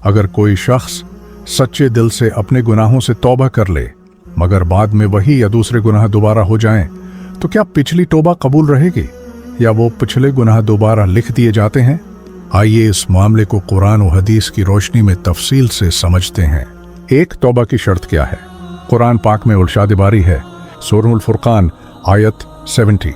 अगर कोई शख्स सच्चे दिल से अपने गुनाहों से तौबा कर ले मगर बाद में वही या दूसरे गुनाह दोबारा हो जाएं, तो क्या पिछली तौबा कबूल रहेगी या वो पिछले गुनाह दोबारा लिख दिए जाते हैं? आइए इस मामले को कुरान और हदीस की रोशनी में तफसील से समझते हैं। एक तौबा की शर्त क्या है? कुरान पाक में इरशाद बारी है, सूरह फुरकान आयत 70,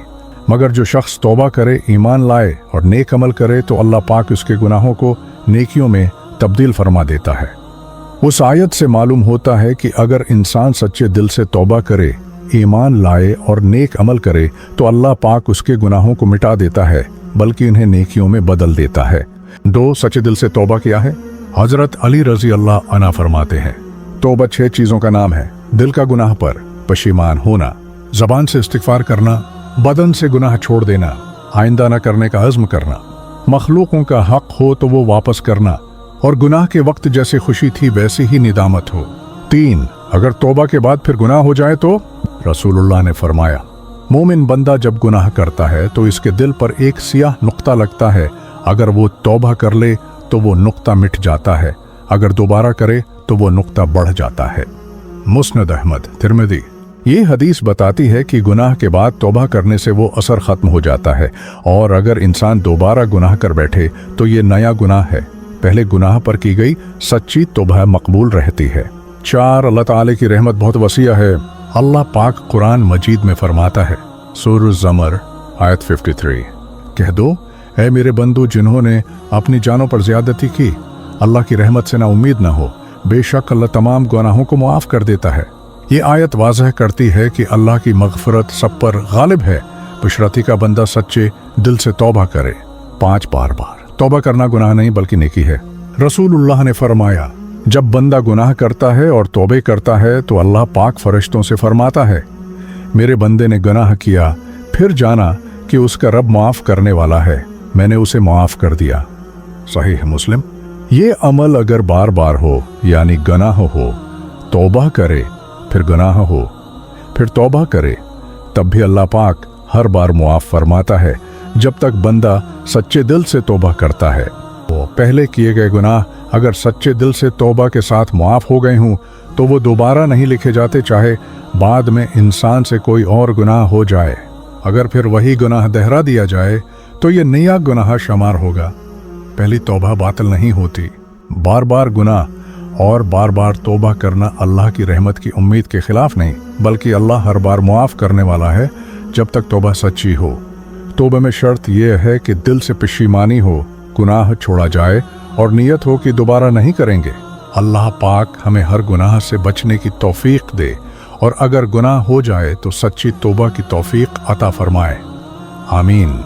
मगर जो शख्स तौबा करे, ईमान लाए और नेक अमल करे तो अल्लाह पाक उसके गुनाहों को नेकियों में तब्दील फरमा देता है। उस आयत से मालूम होता है कि अगर इंसान सच्चे दिल से तौबा करे, ईमान लाए और नेक अमल करे तो अल्लाह पाक उसके गुनाहों को मिटा देता है बल्कि उन्हें नेकियों में बदल देता है। 2. सच्चे दिल से तौबा क्या है? हजरत अली रजी अल्लाह अन्हु फरमाते हैं, तौबा 6 चीजों का नाम है। दिल का गुनाह पर पशीमान होना, जबान से इस्तिगफार करना, बदन से गुनाह छोड़ देना, आइंदा न करने का अज़्म करना, मखलूकों का हक हो तो वो वापस करना और गुनाह के वक्त जैसे खुशी थी वैसी ही निदामत हो। 3. अगर तौबा के बाद फिर गुनाह हो जाए तो रसूलुल्लाह ने फरमाया, मोमिन बंदा जब गुनाह करता है तो इसके दिल पर एक सियाह नुक्ता लगता है, अगर वो तौबा कर ले तो वो नुक्ता मिट जाता है, अगर दोबारा करे तो वो नुक्ता बढ़ जाता है। मुस्नद अहमद तिरमिज़ी। ये हदीस बताती है कि गुनाह के बाद तौबा करने से वो असर खत्म हो जाता है और अगर इंसान दोबारा गुनाह कर बैठे तो ये नया गुनाह है, पहले गुनाह पर की गई सच्ची तौबा मकबूल रहती है। 4. अल्लाह ताला की रहमत बहुत वसीया है। अल्लाह पाक कुरान मजीद में फरमाता है, सूरह ज़मर आयत 53, कह दो ऐ मेरे बंदो जिन्होंने अपनी जानों पर ज्यादती की, अल्लाह की रहमत से ना उम्मीद ना हो, बेशक अल्लाह तमाम गुनाहों को मुआफ कर देता है। ये आयत वाज़ह करती है कि अल्लाह की मग़फ़िरत सब पर गालिब है, बशर्ते का बंदा सच्चे दिल से तौबा करे। 5. बार तौबा करना गुनाह नहीं बल्कि नेकी है। रसूलुल्लाह ने फरमाया, जब बंदा गुनाह करता है और तौबे करता है तो अल्लाह पाक फरिश्तों से फरमाता है, मेरे बंदे ने गुनाह किया, फिर जाना कि उसका रब माफ़ करने वाला है, मैंने उसे माफ़ कर दिया। सहीह मुस्लिम। ये अमल अगर बार बार हो यानी गुनाह हो, तौबा करे, फिर गुनाह हो, फिर तौबा करे, तब भी अल्लाह पाक हर बार मुआफ़ फरमाता है जब तक बंदा सच्चे दिल से तौबा करता है। वो पहले किए गए गुनाह अगर सच्चे दिल से तौबा के साथ मुआफ़ हो गए हों तो वो दोबारा नहीं लिखे जाते, चाहे बाद में इंसान से कोई और गुनाह हो जाए। अगर फिर वही गुनाह दोहरा दिया जाए तो ये नया गुनाह शुमार होगा, पहली तौबा बातिल नहीं होती। बार बार गुनाह और बार बार तौबा करना अल्लाह की रहमत की उम्मीद के खिलाफ नहीं, बल्कि अल्लाह हर बार मुआफ़ करने वाला है जब तक तौबा सच्ची हो। तौबा में शर्त यह है कि दिल से पशीमानी हो, गुनाह छोड़ा जाए और नियत हो कि दोबारा नहीं करेंगे। अल्लाह पाक हमें हर गुनाह से बचने की तौफीक दे और अगर गुनाह हो जाए तो सच्ची तौबा की तौफीक अता फरमाए। आमीन।